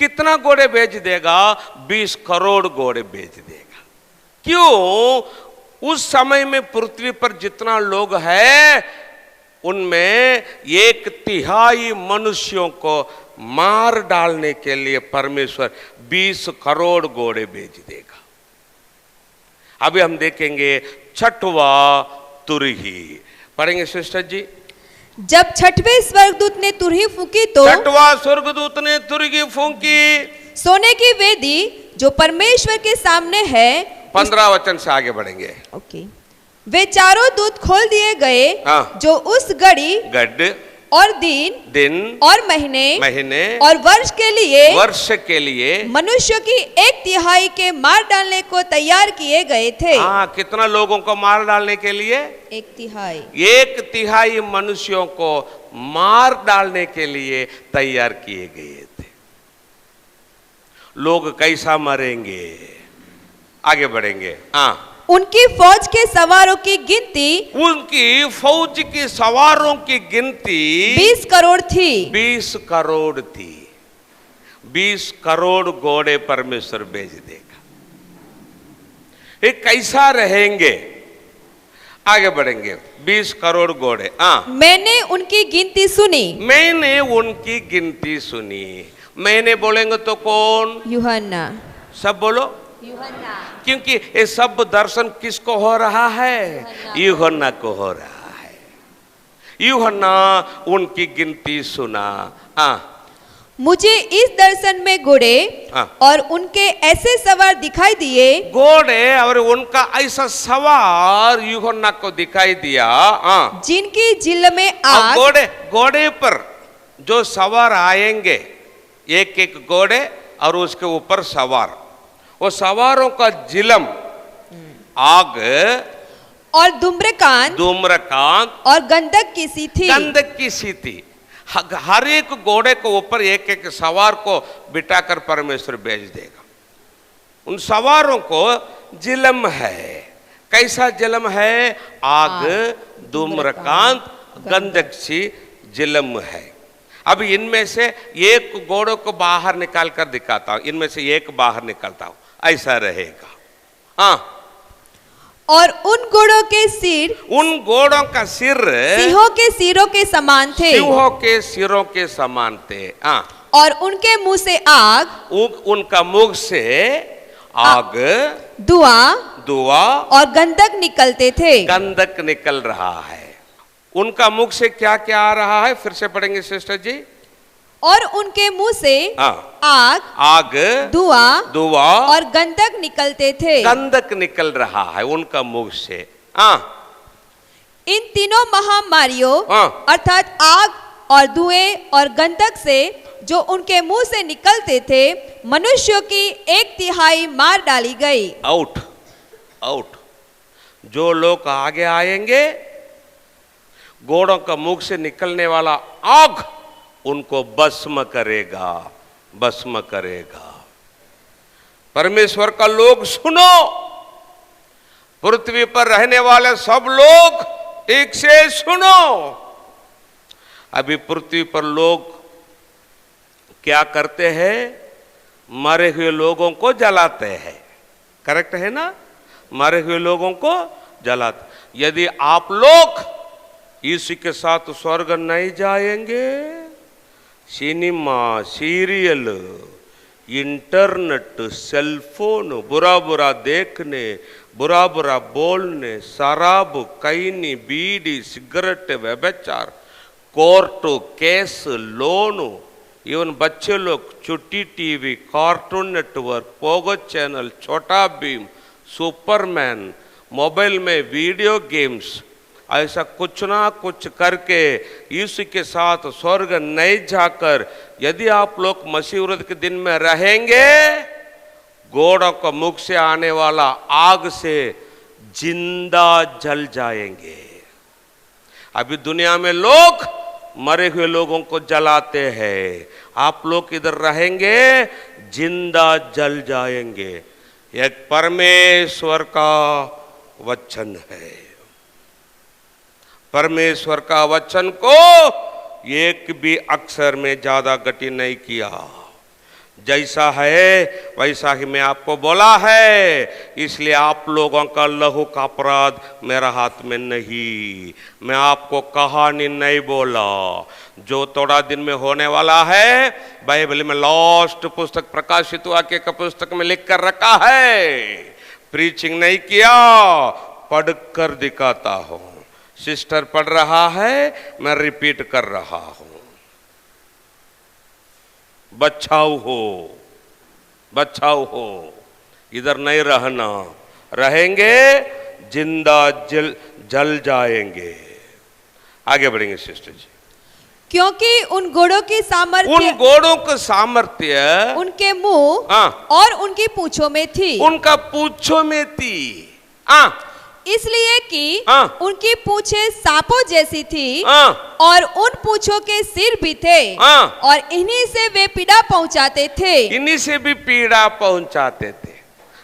कितना घोड़े भेज देगा? 20 करोड़ घोड़े भेज देगा। क्यों? उस समय में पृथ्वी पर जितना लोग हैं उनमें 1/3 मनुष्यों को मार डालने के लिए परमेश्वर 20 करोड़ घोड़े भेज देगा। अभी हम देखेंगे 6वां तुरही। पढ़ेंगे सिस्टर जी। जब 6वें स्वर्गदूत ने तुरही फूंकी तो 6वां स्वर्गदूत ने तुरही फूंकी। सोने की वेदी जो परमेश्वर के सामने है, 15 वचन से आगे बढ़ेंगे। ओके, वे चारों दूत खोल दिए गए जो उस घड़ी गड्ढ और दिन और महीने और वर्ष के लिए मनुष्य की 1/3 के मार डालने को तैयार किए गए थे। कितना लोगों को मार डालने के लिए? 1/3। 1/3 मनुष्यों को मार डालने के लिए तैयार किए गए थे। लोग कैसा मरेंगे? आगे बढ़ेंगे। उनकी फौज के सवारों की गिनती 20 करोड़ थी। 20 करोड़ थी। 20 करोड़ घोड़े परमेश्वर भेज देगा। ये कैसा रहेंगे? आगे बढ़ेंगे। 20 करोड़ घोड़े। मैंने उनकी गिनती सुनी। मैंने बोलेंगे तो कौन? यूहन्ना। सब बोलो। यूहन्ना। क्योंकि ये सब दर्शन किसको हो रहा है? यूहन्ना को हो रहा है। यूहन्ना उनकी गिनती सुना। मुझे इस दर्शन में घोड़े और उनके ऐसे सवार दिखाई दिए। घोड़े और उनका ऐसा सवार यूहन्ना को दिखाई दिया जिनकी जिल्ल में आग। घोड़े पर जो सवार आएंगे, एक घोड़े और उसके ऊपर सवार, वो सवारों का जिलम आग और धूम्रकांत और गंधक की सी थी। हर एक घोड़े को ऊपर एक सवार को बिठाकर परमेश्वर भेज देगा। उन सवारों को जिलम है। कैसा जिलम है? आग, धूम्रकांत, गंधक सी जिलम है। अब इनमें से एक घोड़ों को बाहर निकाल कर दिखाता हूं। इनमें से एक बाहर निकालता हूं, ऐसा रहेगा। और उन घोड़ों के सिर, सिंहों के सिरों के समान थे। और उनके मुंह से आग, उनका मुख से आग, धुआं और गंधक निकलते थे। गंधक निकल रहा है। उनका मुख से क्या क्या आ रहा है? फिर से पढ़ेंगे सिस्टर जी। और उनके मुंह से आग, धुआं और गंधक निकलते थे। गंधक निकल रहा है उनका मुख से। इन तीनों महामारियों अर्थात आग और धुएं और गंधक से जो उनके मुंह से निकलते थे, मनुष्यों की 1/3 मार डाली गई। आउट। जो लोग आगे आएंगे, घोड़ों का मुख से निकलने वाला आग उनको भस्म करेगा। परमेश्वर का लोग सुनो, पृथ्वी पर रहने वाले सब लोग ठीक से सुनो। अभी पृथ्वी पर लोग क्या करते हैं? मरे हुए लोगों को जलाते हैं। करेक्ट है ना? मरे हुए लोगों को जलाते। यदि आप लोग यीशु के साथ स्वर्ग नहीं जाएंगे, सिनेमा, सीरियल, इंटरनेट, सेलफोन, बुरा देखने, बुरा बोलने, शराब, कैनी, बीड़ी, सिगरेट, व्यभिचार, कोर्ट केस, लोन, इवन बच्चे लोग छुट्टी TV, cartoon network, Pogo channel, छोटा भीम, सुपरमैन, मोबाइल में वीडियो गेम्स, ऐसा कुछ ना कुछ करके यीशु के साथ स्वर्ग नहीं जाकर यदि आप लोग मसीह विरोध के दिन में रहेंगे, घोड़ों का मुख से आने वाला आग से जिंदा जल जाएंगे। अभी दुनिया में लोग मरे हुए लोगों को जलाते हैं, आप लोग इधर रहेंगे जिंदा जल जाएंगे। एक परमेश्वर का वचन है। परमेश्वर का वचन को एक भी अक्षर में ज्यादा गति नहीं किया। जैसा है वैसा ही मैं आपको बोला है, इसलिए आप लोगों का लहू का अपराध मेरा हाथ में नहीं। मैं आपको कहानी नहीं बोला, जो थोड़ा दिन में होने वाला है बाइबल में लास्ट पुस्तक प्रकाशित वाक्य का पुस्तक में लिख कर रखा है। प्रीचिंग नहीं किया, पढ़कर दिखाता हूं। सिस्टर पढ़ रहा है, मैं रिपीट कर रहा हूं। बचाओ हो, इधर नहीं रहना, रहेंगे जिंदा जल जाएंगे। आगे बढ़ेंगे सिस्टर जी। क्योंकि उन घोड़ों की सामर्थ्य उनके मुंह और उनकी पूंछों में थी। उनका पूंछों में थी, इसलिए कि उनकी पूंछें सांपों जैसी थी और उन पूंछों के सिर भी थे और इन्हीं से वे पीड़ा पहुंचाते थे। इन्हीं से भी पीड़ा पहुंचाते थे।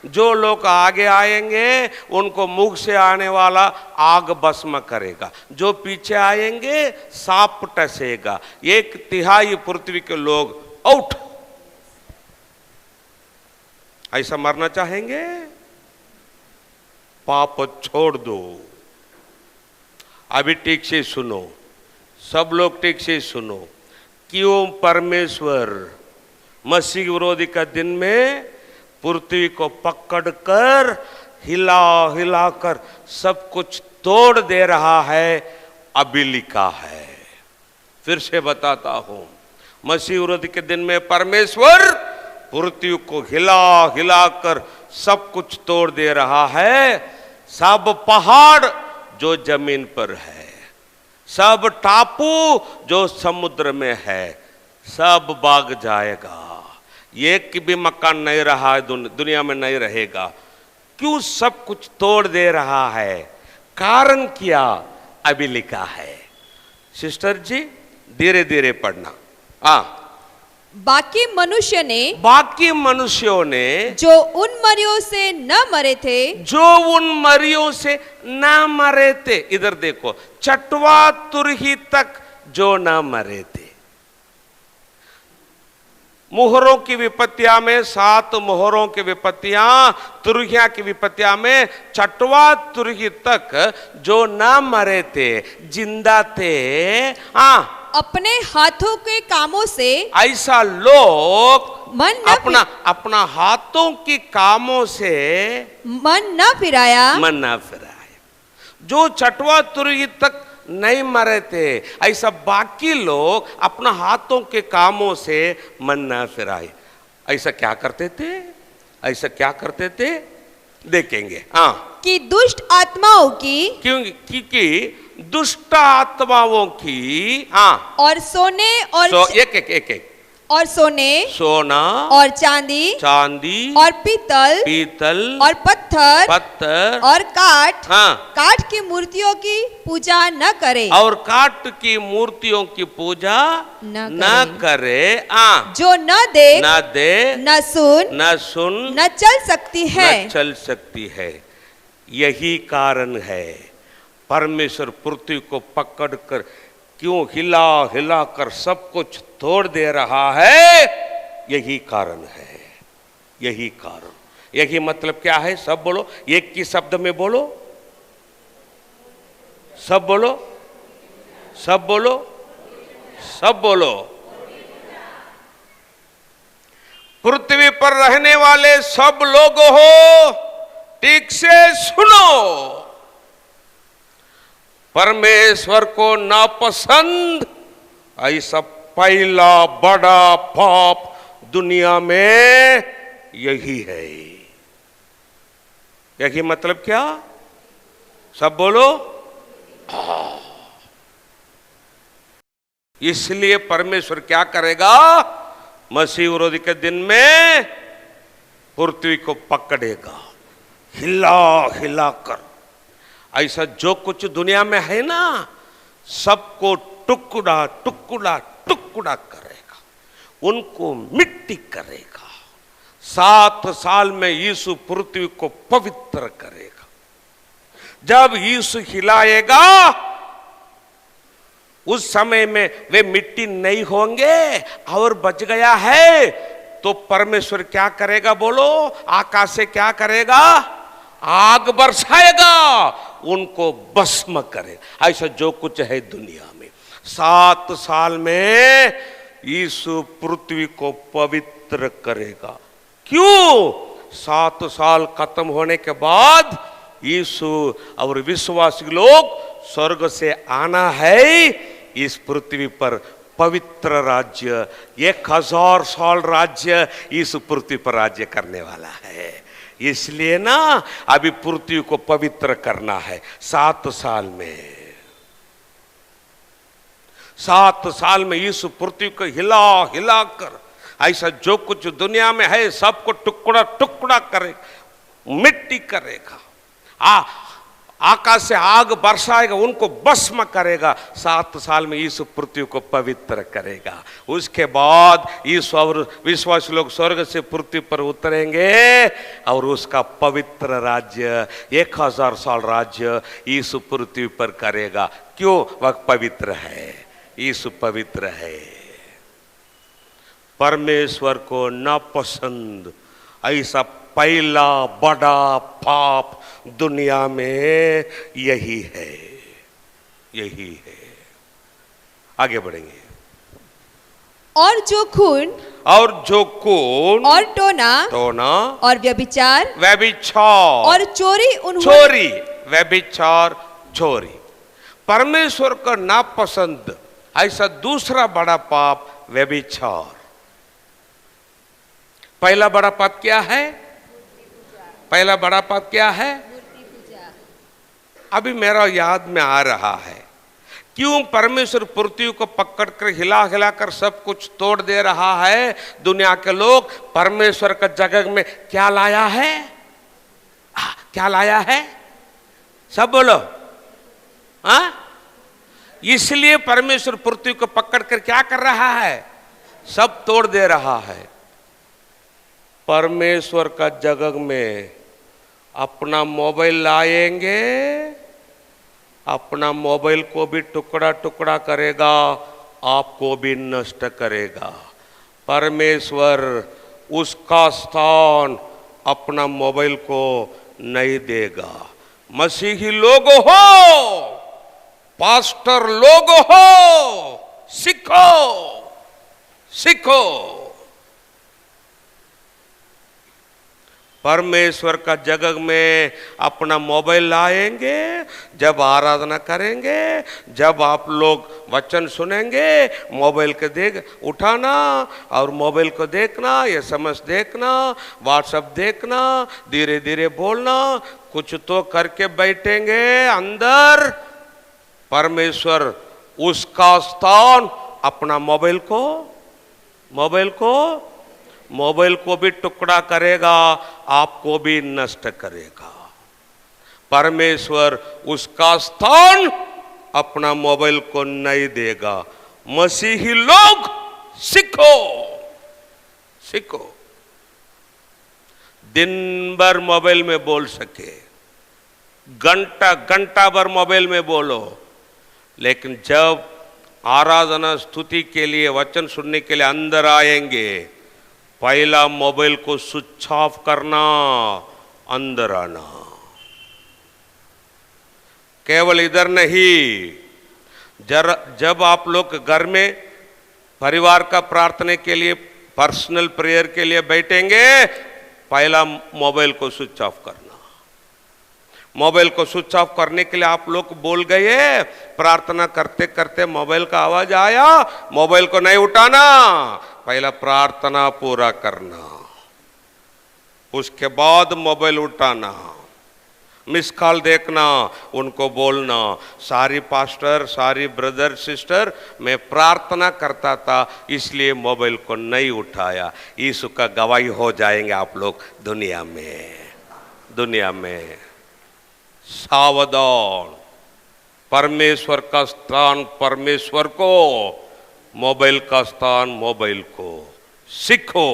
जो लोग आगे आएंगे उनको मुख से आने वाला आग भस्म करेगा, जो पीछे आएंगे सांप टसेगा। 1/3 पृथ्वी के लोग आउट। ऐसा मरना चाहेंगे? पाप छोड़ दो। अभी ठीक से सुनो, सब लोग ठीक से सुनो। क्यों परमेश्वर मसीह विरोधी का दिन में पृथ्वी को पकड़कर हिला हिलाकर सब कुछ तोड़ दे रहा है? अभी लिखा है, फिर से बताता हूं। मसीह विरोधी के दिन में परमेश्वर पृथ्वी को हिला हिलाकर सब कुछ तोड़ दे रहा है। सब पहाड़ जो जमीन पर है, सब टापू जो समुद्र में है, सब भाग जाएगा। एक भी मकान नहीं रहा, दुनिया में नहीं रहेगा। क्यों सब कुछ तोड़ दे रहा है? कारण क्या? अभी लिखा है। सिस्टर जी धीरे धीरे पढ़ना। बाकी मनुष्यों ने जो उन मरियों से न मरे थे, इधर देखो, चटवा तुरही तक जो न मरे थे। मुहरों की विपत्तियां में 7 मुहरों की विपत्तियां, तुरहिया की विपत्तियां में चटवा तुरही तक जो न मरे थे, जिंदा थे। अपने हाथों के कामों से ऐसा लोग अपना हाथों के कामों से मन न फिराया। जो चटवा तुरही तक नहीं मरे थे, ऐसा बाकी लोग अपना हाथों के कामों से मन न फिराए। ऐसा क्या करते थे? देखेंगे। कि दुष्ट आत्माओं की, क्योंकि दुष्ट आत्माओं की और सोने और सोना और चांदी और पीतल और पत्थर और काठ की मूर्तियों की पूजा न करे, और काठ की मूर्तियों की पूजा न करे। जो न दे न सुन न चल सकती है। यही कारण है परमेश्वर पृथ्वी को पकड़कर क्यों हिला हिला कर सब कुछ तोड़ दे रहा है। यही कारण है, यही कारण। यही मतलब क्या है? सब बोलो, एक ही शब्द में बोलो, सब बोलो। पृथ्वी पर रहने वाले सब लोग हो, ठीक से सुनो। परमेश्वर को नापसंद ऐसा पहला बड़ा पाप दुनिया में यही है। यही मतलब क्या? सब बोलो। इसलिए परमेश्वर क्या करेगा? मसीह विरोधी के दिन में पृथ्वी को पकड़ेगा हिला हिला कर। ऐसा जो कुछ दुनिया में है ना, सबको टुकड़ा टुकड़ा टुकड़ा करेगा, उनको मिट्टी करेगा। 7 साल में यीशु पृथ्वी को पवित्र करेगा। जब यीशु हिलाएगा उस समय में वे मिट्टी नहीं होंगे और बच गया है तो परमेश्वर क्या करेगा बोलो? आकाश से क्या करेगा? आग बरसाएगा, उनको भस्म करेगा। ऐसा जो कुछ है दुनिया में 7 साल में यीशु पृथ्वी को पवित्र करेगा। क्यों? 7 साल खत्म होने के बाद यीशु और विश्वासी लोग स्वर्ग से आना है इस पृथ्वी पर पवित्र राज्य, 1000 साल राज्य इस पृथ्वी पर राज्य करने वाला है। इसलिए ना अभी पृथ्वी को पवित्र करना है 7 साल में। 7 साल में यीशु पृथ्वी को हिला हिला कर ऐसा जो कुछ दुनिया में है सबको टुकड़ा टुकड़ा करेगा, मिट्टी करेगा, आकाश से आग बरसाएगा, उनको भस्म करेगा। 7 साल में यीशु पृथ्वी को पवित्र करेगा। उसके बाद यीशु और विश्वासी लोग स्वर्ग से पृथ्वी पर उतरेंगे और उसका पवित्र राज्य 1000 साल राज्य यीशु पृथ्वी पर करेगा। क्यों? वह पवित्र है, यीशु पवित्र है। परमेश्वर को नापसंद ऐसा पहला बड़ा पाप दुनिया में यही है, यही है। आगे बढ़ेंगे। और जो खून और टोना और व्यभिचार और चोरी व्यभिचार चोरी परमेश्वर का नापसंद ऐसा दूसरा बड़ा पाप व्यभिचार। पहला बड़ा पाप क्या है? पहला बड़ा पाप क्या है? अभी मेरा याद में आ रहा है क्यों परमेश्वर पृथ्वी को पकड़ कर हिला हिला कर सब कुछ तोड़ दे रहा है। दुनिया के लोग परमेश्वर का जगह में क्या लाया है? क्या लाया है? सब बोलो। इसलिए परमेश्वर पृथ्वी को पकड़ कर क्या कर रहा है? सब तोड़ दे रहा है। परमेश्वर का जगह में अपना मोबाइल लाएंगे, अपना मोबाइल को भी टुकड़ा टुकड़ा करेगा, आपको भी नष्ट करेगा। परमेश्वर उसका स्थान अपना मोबाइल को नहीं देगा। मसीही लोग हो, पास्टर लोग हो, सीखो सीखो। परमेश्वर का जगह में अपना मोबाइल लाएंगे, जब आराधना करेंगे, जब आप लोग वचन सुनेंगे, मोबाइल के उठाना और मोबाइल को देखना, SMS देखना, व्हाट्सएप देखना, धीरे धीरे बोलना, कुछ तो करके बैठेंगे अंदर। परमेश्वर उसका स्थान अपना मोबाइल को भी टुकड़ा करेगा, आपको भी नष्ट करेगा। परमेश्वर उसका स्थान अपना मोबाइल को नहीं देगा। मसीही लोग सीखो सीखो। दिन भर मोबाइल में बोल सके, घंटा घंटा भर मोबाइल में बोलो, लेकिन जब आराधना स्तुति के लिए वचन सुनने के लिए अंदर आएंगे, पहला मोबाइल को स्विच ऑफ करना, अंदर आना। केवल इधर नहीं, जब आप लोग घर में परिवार का प्रार्थना के लिए, पर्सनल प्रेयर के लिए बैठेंगे, पहला मोबाइल को स्विच ऑफ करना। मोबाइल को स्विच ऑफ करने के लिए आप लोग बोल गए, प्रार्थना करते करते मोबाइल का आवाज आया, मोबाइल को नहीं उठाना, पहला प्रार्थना पूरा करना, उसके बाद मोबाइल उठाना, मिस कॉल देखना, उनको बोलना, सारी पास्टर, सारी ब्रदर सिस्टर, मैं प्रार्थना करता था इसलिए मोबाइल को नहीं उठाया। यीशु का गवाही हो जाएंगे आप लोग दुनिया में। सावधान, परमेश्वर का स्थान परमेश्वर को, मोबाइल का स्थान मोबाइल को। सीखो,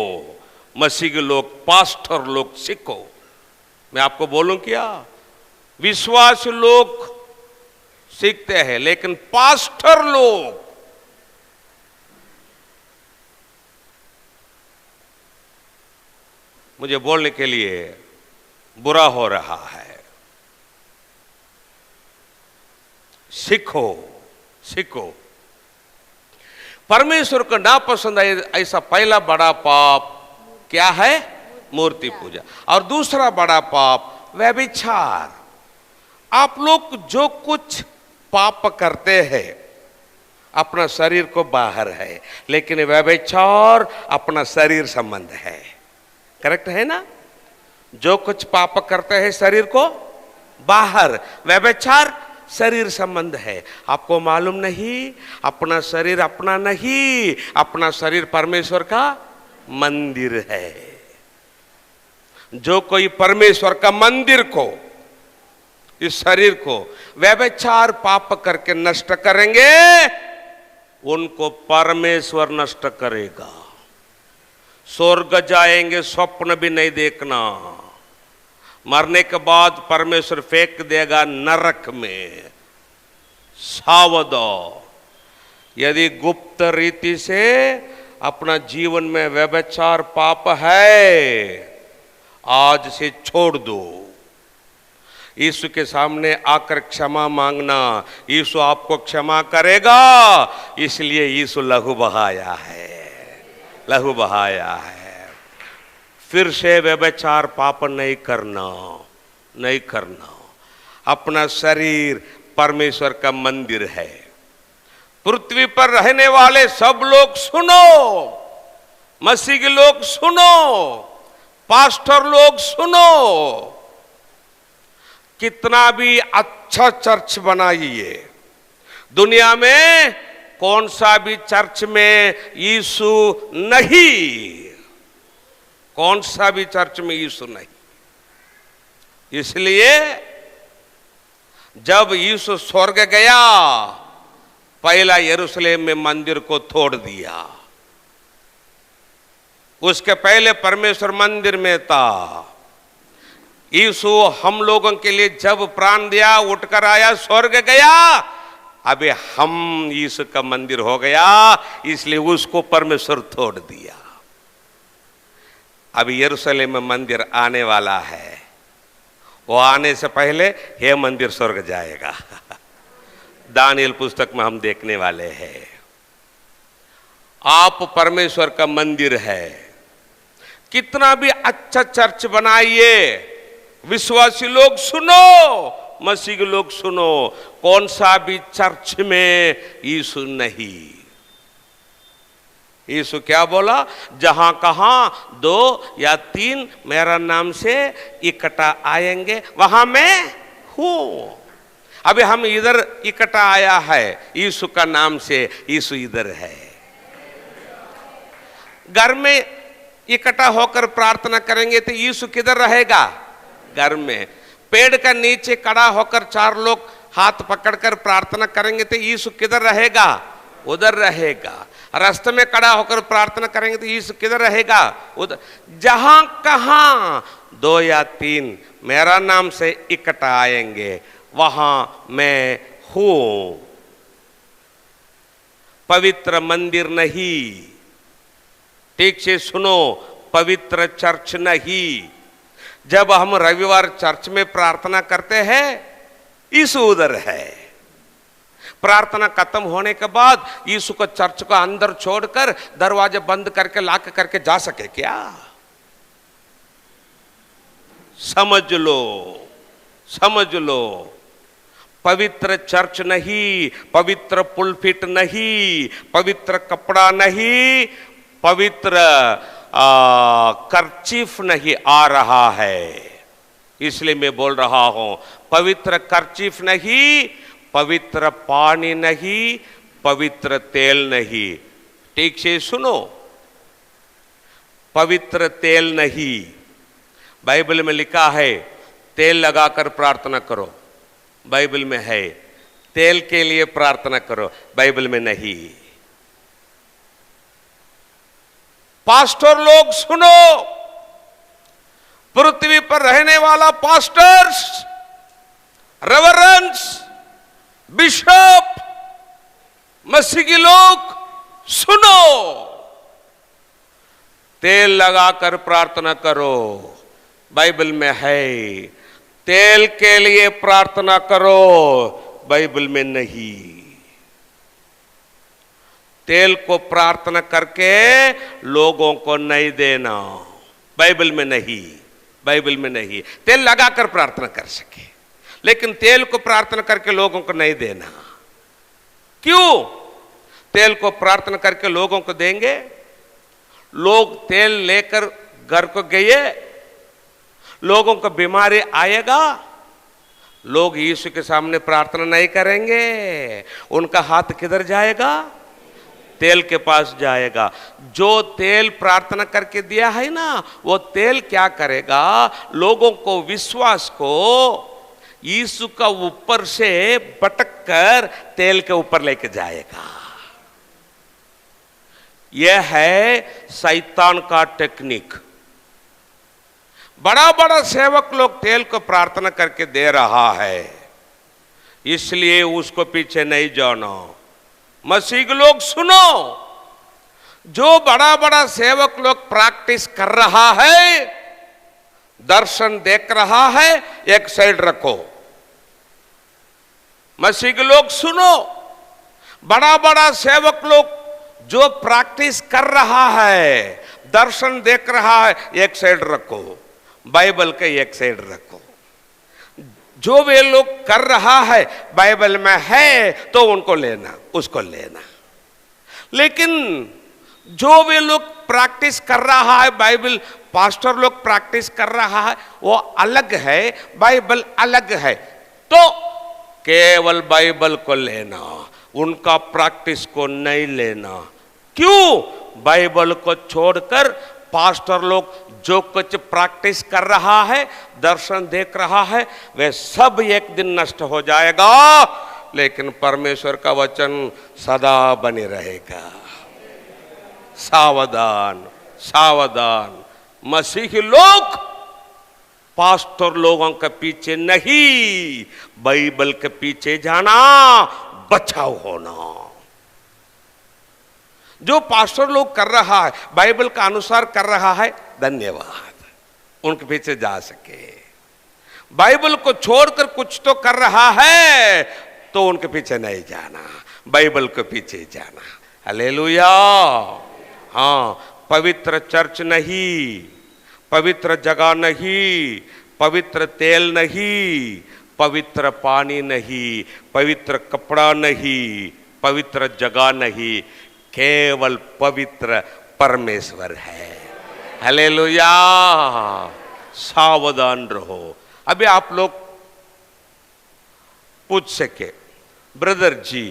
मसीह के लोग, पास्टर लोग सीखो। मैं आपको बोलूं क्या, विश्वास लोग सीखते हैं, लेकिन पास्टर लोग मुझे बोलने के लिए बुरा हो रहा है। सीखो, सीखो। परमेश्वर को नापसंद ऐसा पहला बड़ा पाप क्या है? मूर्ति पूजा। और दूसरा बड़ा पाप व्यभिचार। आप लोग जो कुछ पाप करते हैं अपना शरीर को बाहर है, लेकिन व्यभिचार अपना शरीर संबंध है। करेक्ट है ना? जो कुछ पाप करते हैं शरीर को बाहर, व्यभिचार शरीर संबंध है। आपको मालूम नहीं? अपना शरीर अपना नहीं, अपना शरीर परमेश्वर का मंदिर है। जो कोई परमेश्वर का मंदिर को, इस शरीर को व्यभिचार पाप करके नष्ट करेंगे, उनको परमेश्वर नष्ट करेगा। स्वर्ग जाएंगे स्वप्न भी नहीं देखना। मरने के बाद परमेश्वर फेंक देगा नरक में। सावधान। यदि गुप्त रीति से अपना जीवन में व्यभिचार पाप है, आज से छोड़ दो। यीशु के सामने आकर क्षमा मांगना, यीशु आपको क्षमा करेगा। इसलिए यीशु लहू बहाया है, लहू बहाया है। फिर से व्यभिचार पाप नहीं करना, नहीं करना। अपना शरीर परमेश्वर का मंदिर है। पृथ्वी पर रहने वाले सब लोग सुनो, मसीह के लोग सुनो, पास्टर लोग सुनो। कितना भी अच्छा चर्च बनाइए, दुनिया में कौन सा भी चर्च में यीशु नहीं, कौन सा भी चर्च में यीशु नहीं। इसलिए जब यीशु स्वर्ग गया, पहला यरूशलेम में मंदिर को तोड़ दिया। उसके पहले परमेश्वर मंदिर में था। यीशु हम लोगों के लिए जब प्राण दिया, उठकर आया, स्वर्ग गया, अबे हम यीशु का मंदिर हो गया, इसलिए उसको परमेश्वर तोड़ दिया। अभी यरूशलेम में मंदिर आने वाला है। वो आने से पहले यह मंदिर स्वर्ग जाएगा। दानियल पुस्तक में हम देखने वाले हैं। आप परमेश्वर का मंदिर है। कितना भी अच्छा चर्च बनाइए, विश्वासी लोग सुनो, मसीह के लोग सुनो, कौन सा भी चर्च में यीशु नहीं। यीशु क्या बोला? जहां कहां 2 या 3 मेरा नाम से इकट्ठा आएंगे, वहां मैं हूं। अभी हम इधर इकट्ठा आया है यीशु का नाम से, यीशु इधर है। घर में इकट्ठा होकर प्रार्थना करेंगे तो यीशु किधर रहेगा? घर में। पेड़ का नीचे खड़ा होकर 4 लोग हाथ पकड़कर प्रार्थना करेंगे तो यीशु किधर रहेगा? उधर रहेगा। रास्ते में खड़ा होकर प्रार्थना करेंगे तो यीशु किधर रहेगा? उधर। जहां कहां 2 या 3 मेरा नाम से इकट्ठा आएंगे, वहां मैं हूं। पवित्र मंदिर नहीं, ठीक से सुनो, पवित्र चर्च नहीं। जब हम रविवार चर्च में प्रार्थना करते हैं, यीशु उधर है। प्रार्थना खत्म होने के बाद यीशु को चर्च को अंदर छोड़कर दरवाजे बंद करके लॉक करके जा सके क्या? समझ लो, समझ लो। पवित्र चर्च नहीं, पवित्र पुलपिट नहीं, पवित्र कपड़ा नहीं, पवित्र कर्चीफ नहीं आ रहा है। इसलिए मैं बोल रहा हूं, पवित्र कर्चीफ नहीं, पवित्र पानी नहीं, पवित्र तेल नहीं। ठीक से सुनो, पवित्र तेल नहीं। बाइबल में लिखा है तेल लगाकर प्रार्थना करो, बाइबल में है। तेल के लिए प्रार्थना करो, बाइबल में नहीं। पास्टर लोग सुनो, पृथ्वी पर रहने वाला पास्टर्स, रेवरेंड्स, बिशप, मसीही लोग सुनो। तेल लगाकर प्रार्थना करो, बाइबल में है। तेल के लिए प्रार्थना करो, बाइबल में नहीं। तेल को प्रार्थना करके लोगों को नहीं देना, बाइबल में नहीं, बाइबल में नहीं। तेल लगाकर प्रार्थना कर सके, लेकिन तेल को प्रार्थना करके लोगों को नहीं देना। क्यों? तेल को प्रार्थना करके लोगों को देंगे, लोग तेल लेकर घर को गए, लोगों को बीमारी आएगा, लोग यीशु के सामने प्रार्थना नहीं करेंगे, उनका हाथ किधर जाएगा? तेल के पास जाएगा। जो तेल प्रार्थना करके दिया है ना, वो तेल क्या करेगा? लोगों को, विश्वास को यीशु का ऊपर से पटक कर तेल के ऊपर लेके जाएगा। यह है शैतान का टेक्निक। बड़ा बड़ा सेवक लोग तेल को प्रार्थना करके दे रहा है, इसलिए उसको पीछे नहीं जाना। मसीह के लोग सुनो, जो बड़ा बड़ा सेवक लोग प्रैक्टिस कर रहा है, दर्शन देख रहा है, एक साइड रखो। मसीह के लोग सुनो, बड़ा बड़ा सेवक लोग जो प्रैक्टिस कर रहा है, दर्शन देख रहा है, एक साइड रखो, बाइबल के एक साइड रखो। जो वे लोग कर रहा है बाइबल में है तो उनको लेना, उसको लेना। लेकिन जो वे लोग प्रैक्टिस कर रहा है, बाइबल पास्टर लोग प्रैक्टिस कर रहा है, वो अलग है, बाइबल अलग है, तो केवल बाइबल को लेना, उनका प्रैक्टिस को नहीं लेना। क्यों? बाइबल को छोड़कर पास्टर लोग जो कुछ प्रैक्टिस कर रहा है, दर्शन देख रहा है, वे सब एक दिन नष्ट हो जाएगा, लेकिन परमेश्वर का वचन सदा बने रहेगा। सावधान, सावधान। मसीही लोग पास्टर लोगों के पीछे नहीं, बाइबल के पीछे जाना, बचाव होना। जो पास्टर लोग कर रहा है, बाइबल का अनुसार कर रहा है, धन्यवाद, उनके पीछे जा सके। बाइबल को छोड़कर कुछ तो कर रहा है, तो उनके पीछे नहीं जाना, बाइबल के पीछे जाना। हालेलुया। हाँ, पवित्र चर्च नहीं, पवित्र जगह नहीं, पवित्र तेल नहीं, पवित्र पानी नहीं, पवित्र कपड़ा नहीं, पवित्र जगह नहीं, केवल पवित्र परमेश्वर है। हालेलुया। सावधान रहो। अभी आप लोग पूछ सके, ब्रदर जी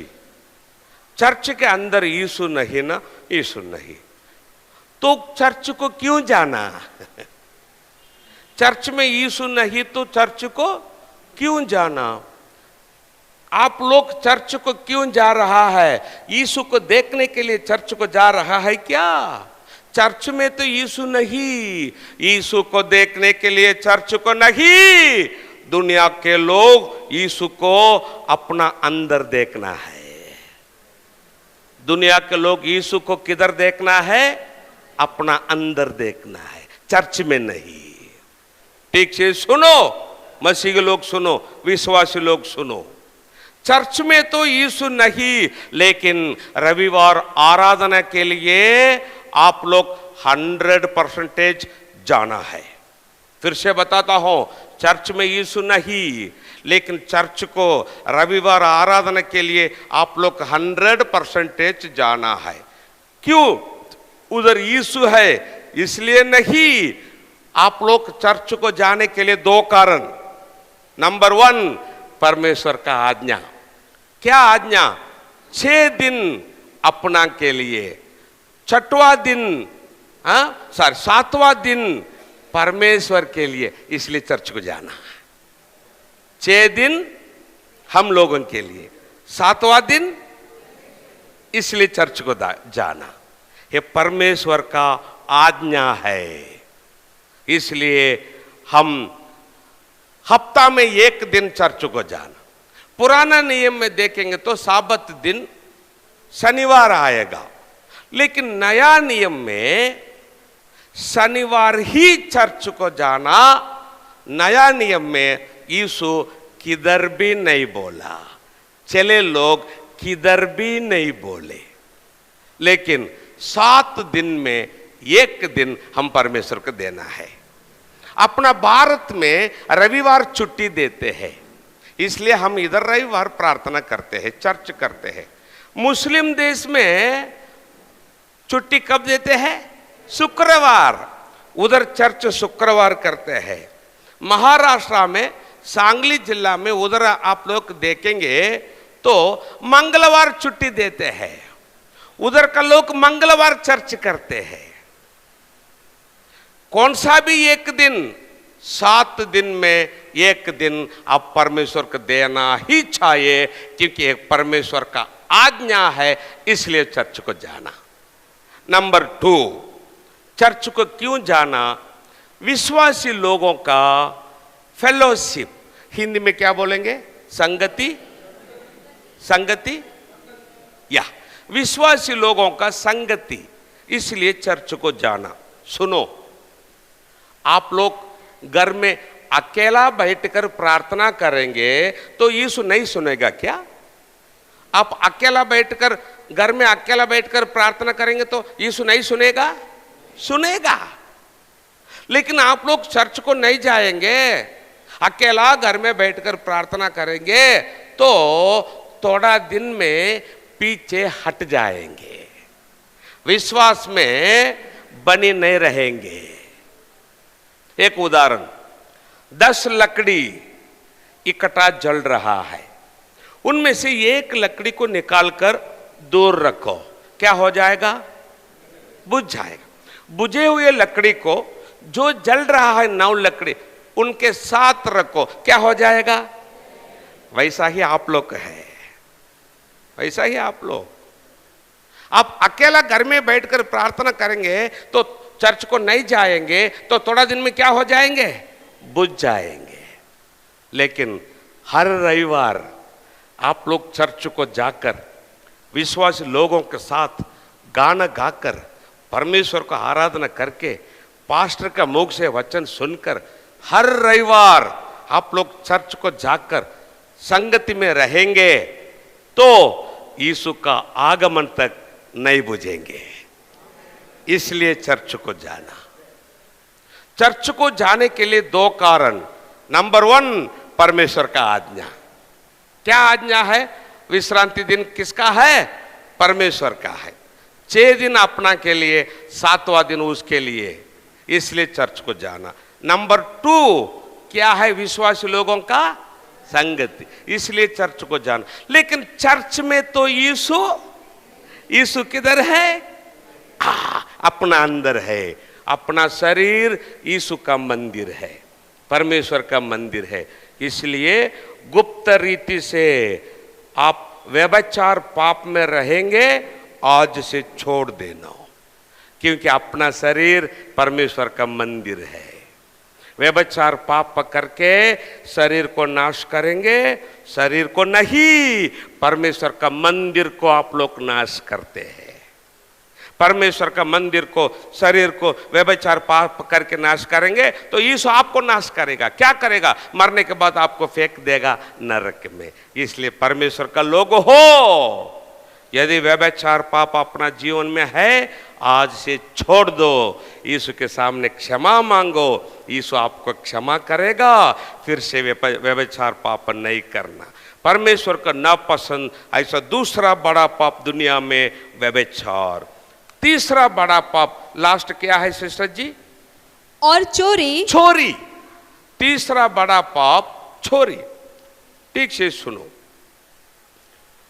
चर्च के अंदर यीशु नहीं ना, यीशु नहीं, तो चर्च को क्यों जाना? चर्च में यीशु नहीं तो चर्च को क्यों जाना? आप लोग चर्च को क्यों जा रहा है? यीशु को देखने के लिए चर्च को जा रहा है क्या? चर्च में तो यीशु नहीं, यीशु को देखने के लिए चर्च को नहीं, दुनिया के लोग यीशु को अपना अंदर देखना है। दुनिया के लोग यीशु को किधर देखना है? अपना अंदर देखना है, चर्च में नहीं। ठीक से सुनो, मसीह के लोग सुनो, विश्वासी लोग सुनो। चर्च में तो यीशु नहीं, लेकिन रविवार आराधना के लिए आप लोग 100% जाना है। फिर से बताता हूं, चर्च में यीशु नहीं, लेकिन चर्च को रविवार आराधना के लिए आप लोग 100% जाना है। क्यों? उधर यीशु है इसलिए नहीं। आप लोग चर्च को जाने के लिए दो कारण। नंबर 1, परमेश्वर का आज्ञा। क्या आज्ञा? 6 दिन अपना के लिए, 6वां दिन, 7वां दिन परमेश्वर के लिए, इसलिए चर्च को जाना। 6 दिन हम लोगों के लिए, 7वां दिन इसलिए चर्च को जाना। ये परमेश्वर का आज्ञा है, इसलिए हम हफ्ता में 1 दिन चर्च को जाना। पुराना नियम में देखेंगे तो साबत दिन शनिवार आएगा, लेकिन नया नियम में शनिवार ही चर्च को जाना। नया नियम में यीशु किधर भी नहीं बोला, चले लोग किधर भी नहीं बोले, लेकिन 7 दिन में एक दिन हम परमेश्वर को देना है। अपना भारत में रविवार छुट्टी देते हैं, इसलिए हम इधर रविवार प्रार्थना करते हैं, चर्च करते हैं। मुस्लिम देश में छुट्टी कब देते हैं? शुक्रवार, उधर चर्च शुक्रवार करते हैं। महाराष्ट्र में सांगली जिला में उधर आप लोग देखेंगे तो मंगलवार छुट्टी देते हैं, उधर का लोग मंगलवार चर्च करते हैं। कौन सा भी एक दिन, 7 दिन में एक दिन आप परमेश्वर को देना ही चाहिए, क्योंकि एक परमेश्वर का आज्ञा है, इसलिए चर्च को जाना। नंबर 2, चर्च को क्यों जाना? विश्वासी लोगों का फेलोशिप, हिंदी में क्या बोलेंगे? संगति, संगति या विश्वासी लोगों का संगति, इसलिए चर्च को जाना। सुनो, आप लोग घर में अकेला बैठकर प्रार्थना करेंगे तो यीशु नहीं सुनेगा क्या? आप अकेला बैठकर घर में अकेला बैठकर प्रार्थना करेंगे तो यीशु नहीं सुनेगा? सुनेगा। लेकिन आप लोग चर्च को नहीं जाएंगे, अकेला घर में बैठकर प्रार्थना करेंगे तो थोड़ा दिन में पीछे हट जाएंगे, विश्वास में बने नहीं रहेंगे। एक उदाहरण, 10 लकड़ी इकट्ठा जल रहा है, उनमें से एक लकड़ी को निकालकर दूर रखो, क्या हो जाएगा? बुझ जाएगा। बुझे हुए लकड़ी को जो जल रहा है 9 लकड़ी, उनके साथ रखो, क्या हो जाएगा? वैसा ही आप लोग है, वैसा ही आप लोग। आप अकेला घर में बैठकर प्रार्थना करेंगे तो चर्च को नहीं जाएंगे तो थोड़ा दिन में क्या हो जाएंगे? बुझ जाएंगे। लेकिन हर रविवार आप लोग चर्च को जाकर विश्वासी लोगों के साथ गाना गाकर परमेश्वर को आराधना करके पास्टर का मुख से वचन सुनकर हर रविवार आप लोग चर्च को जाकर संगति में रहेंगे तो यीशु का आगमन तक नहीं बुझेंगे। इसलिए चर्च को जाना। चर्च को जाने के लिए 2 कारण। नंबर 1, परमेश्वर का आज्ञा। क्या आज्ञा है? विश्रांति दिन किसका है? परमेश्वर का है। 6 दिन अपना के लिए, 7वां दिन उसके लिए, इसलिए चर्च को जाना। नंबर 2 क्या है? विश्वासी लोगों का संगति, इसलिए चर्च को जाना। लेकिन चर्च में तो यीशु किधर है? अपना अंदर है। अपना शरीर यीशु का मंदिर है, परमेश्वर का मंदिर है। इसलिए गुप्त रीति से आप व्यभिचार पाप में रहेंगे, आज से छोड़ देना, क्योंकि अपना शरीर परमेश्वर का मंदिर है। व्यभिचार पाप करके शरीर को नाश करेंगे, शरीर को नहीं, परमेश्वर का मंदिर को आप लोग नाश करते हैं। परमेश्वर का मंदिर को, शरीर को व्यभिचार पाप करके नाश करेंगे तो यीशु आपको नाश करेगा। क्या करेगा? मरने के बाद आपको फेंक देगा नरक में। इसलिए परमेश्वर का लोग हो, यदि व्यभिचार पाप अपना जीवन में है, आज से छोड़ दो, यीशु के सामने क्षमा मांगो, यीशु आपको क्षमा करेगा। फिर से व्यभिचार पाप नहीं करना। परमेश्वर का नापसंद ऐसा दूसरा बड़ा पाप दुनिया में व्यभिचार। तीसरा बड़ा पाप लास्ट क्या है सिस्टर जी? और चोरी। चोरी, तीसरा बड़ा पाप चोरी। ठीक से सुनो,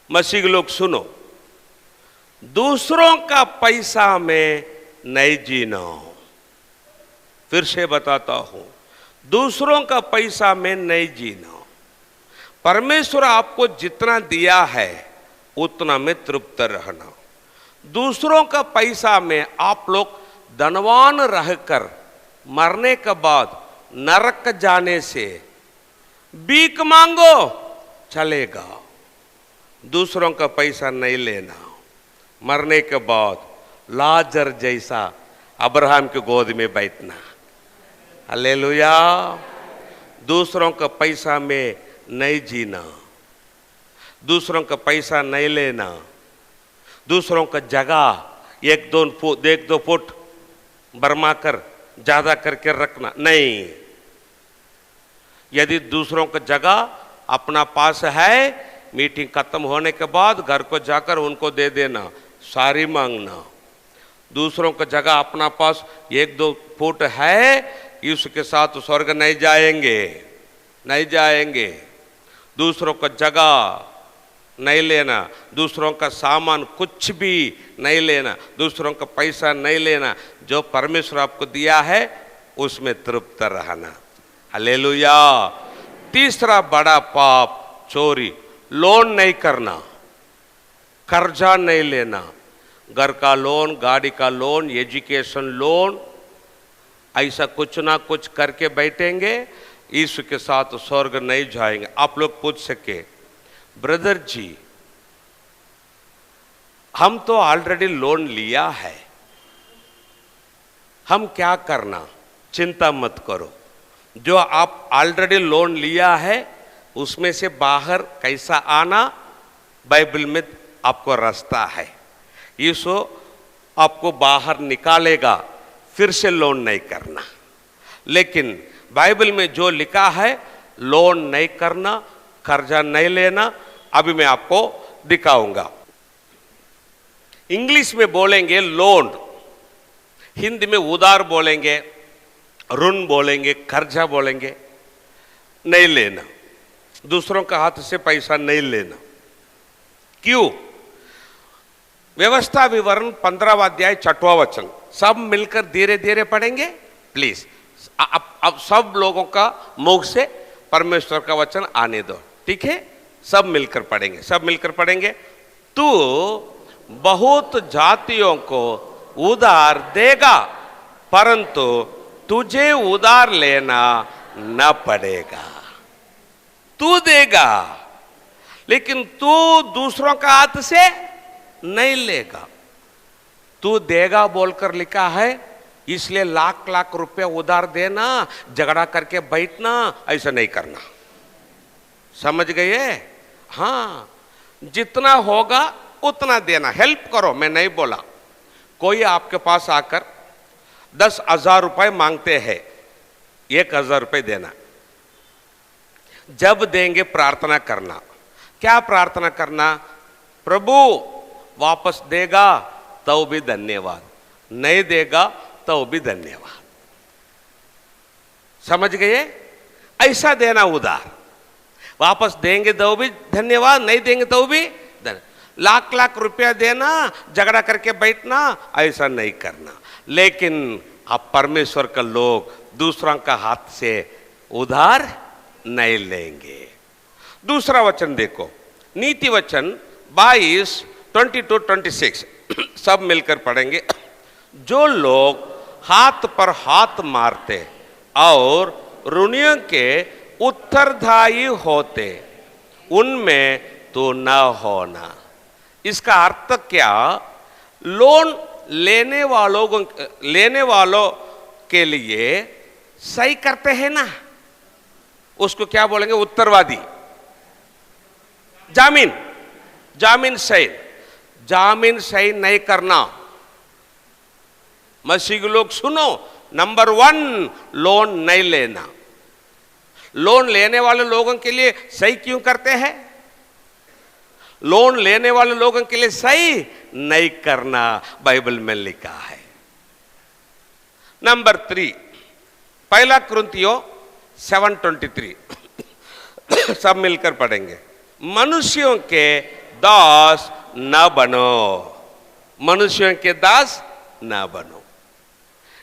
मसीह लोग सुनो, दूसरों का पैसा में नहीं जीना। फिर से बताता हूं, दूसरों का पैसा में नहीं जीना। परमेश्वर आपको जितना दिया है उतना में तृप्त रहना। दूसरों का पैसा में आप लोग धनवान रहकर मरने के बाद नरक जाने से भीख मांगो चलेगा, दूसरों का पैसा नहीं लेना। मरने के बाद लाजर जैसा अब्राहम की गोद में बैठना। हालेलुया। दूसरों का पैसा में नहीं जीना, दूसरों का पैसा नहीं लेना, दूसरों का जगह एक दो फुट बरमा कर ज्यादा करके रखना नहीं। यदि दूसरों का जगह अपना पास है, मीटिंग खत्म होने के बाद घर को जाकर उनको दे देना, सारी मांगना। दूसरों का जगह अपना पास एक दो फुट है, उसके साथ स्वर्ग नहीं जाएंगे, नहीं जाएंगे। दूसरों का जगह नहीं लेना, दूसरों का सामान कुछ भी नहीं लेना, दूसरों का पैसा नहीं लेना। जो परमेश्वर आपको दिया है उसमें तृप्त रहना। हालेलुया। तीसरा बड़ा पाप चोरी, लोन नहीं करना, कर्जा नहीं लेना। घर का लोन, गाड़ी का लोन, एजुकेशन लोन, ऐसा कुछ ना कुछ करके बैठेंगे, यीशु के साथ स्वर्ग नहीं जाएंगे। आप लोग पूछ सके, ब्रदर जी हम तो ऑलरेडी लोन लिया है, हम क्या करना? चिंता मत करो। जो आप ऑलरेडी लोन लिया है उसमें से बाहर कैसा आना, बाइबल में आपको रास्ता है। यीशु आपको बाहर निकालेगा, फिर से लोन नहीं करना। लेकिन बाइबल में जो लिखा है, लोन नहीं करना, कर्जा नहीं लेना, अभी मैं आपको दिखाऊंगा। इंग्लिश में बोलेंगे लोन, हिंदी में उधार बोलेंगे, ऋण बोलेंगे, कर्जा बोलेंगे। नहीं लेना, दूसरों का हाथ से पैसा नहीं लेना। क्यों? व्यवस्था विवरण 15वां अध्याय 6वां वचन, सब मिलकर धीरे धीरे पढ़ेंगे प्लीज। अब सब लोगों का मुख से परमेश्वर का वचन आने दो, ठीक है? सब मिलकर पढ़ेंगे, सब मिलकर पढ़ेंगे। तू बहुत जातियों को उधार देगा, परंतु तुझे उधार लेना न पड़ेगा। तू देगा, लेकिन तू दूसरों का हाथ से नहीं लेगा। तू देगा बोलकर लिखा है, इसलिए लाख लाख रुपया उधार देना, झगड़ा करके बैठना, ऐसा नहीं करना। समझ गए? हाँ, जितना होगा उतना देना, हेल्प करो। मैं नहीं बोला कोई आपके पास आकर 10,000 रुपए मांगते हैं, 1,000 रुपए देना। जब देंगे प्रार्थना करना। क्या प्रार्थना करना? प्रभु वापस देगा तो भी धन्यवाद, नहीं देगा तो भी धन्यवाद। समझ गए? ऐसा देना उधार। वापस देंगे तो भी धन्यवाद, नहीं देंगे तो भी धन्यवाद। लाख लाख रुपया देना, झगड़ा करके बैठना, ऐसा नहीं करना। लेकिन आप परमेश्वर का लोग दूसरों का हाथ से उधार नहीं लेंगे। दूसरा वचन देखो, नीति वचन 22:20-26 सब मिलकर पढ़ेंगे। जो लोग हाथ पर हाथ मारते और ऋणियों के उत्तरदायी होते, उनमें तो न होना। इसका अर्थ क्या? लोन लेने वालों के लिए सही करते हैं ना, उसको क्या बोलेंगे? उत्तरवादी। जामीन सही नहीं करना। मसीह लोग सुनो, नंबर 1 लोन नहीं लेना। लोन लेने वाले लोगों के लिए सही क्यों करते हैं? लोन लेने वाले लोगों के लिए सही नहीं करना बाइबल में लिखा है। नंबर 3, 1 कुरिन्थियों 7:23 सब मिलकर पढ़ेंगे। मनुष्यों के दास न बनो, मनुष्यों के दास न बनो।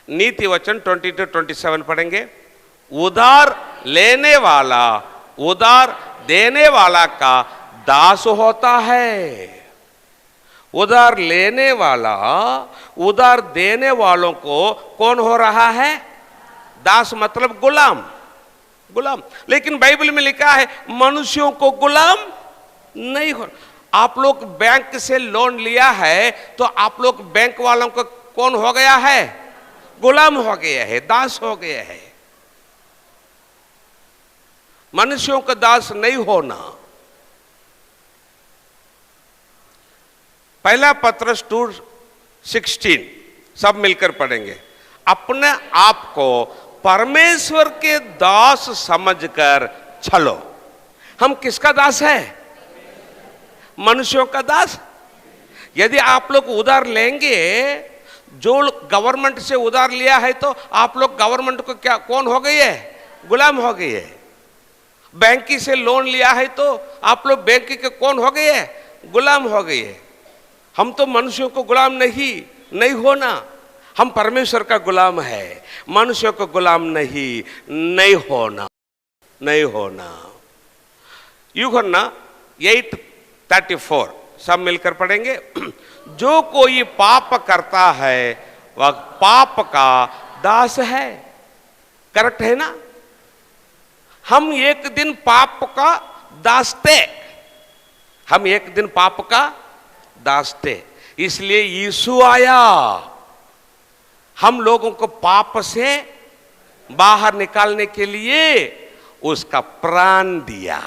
नीति वचन 20-27 पढ़ेंगे। उधार लेने वाला उधार देने वाला का दास होता है। उधार लेने वाला उधार देने वालों को कौन हो रहा है? दास मतलब गुलाम। लेकिन बाइबल में लिखा है मनुष्यों को गुलाम नहीं हो। आप लोग बैंक से लोन लिया है तो आप लोग बैंक वालों को कौन हो गया है? गुलाम हो गया है, दास हो गया है। मनुष्यों का दास नहीं होना। पहला पत्रस 2:16 सब मिलकर पढ़ेंगे। अपने आप को परमेश्वर के दास समझकर चलो। हम किसका दास है? मनुष्यों का दास। यदि आप लोग उधार लेंगे, जो गवर्नमेंट से उधार लिया है, तो आप लोग गवर्नमेंट को क्या कौन हो गई है? गुलाम हो गई है। बैंक से लोन लिया है तो आप लोग बैंक के कौन हो गए है? गुलाम हो गए है। हम तो मनुष्यों को गुलाम नहीं होना। हम परमेश्वर का गुलाम है, मनुष्यों को गुलाम नहीं होना। यूहन्ना 8:34 सब मिलकर पढ़ेंगे। जो कोई पाप करता है वह पाप का दास है। करेक्ट है ना? हम एक दिन पाप का दास थे। हम एक दिन पाप का दास थे, इसलिए यीशु आया, हम लोगों को पाप से बाहर निकालने के लिए उसका प्राण दिया,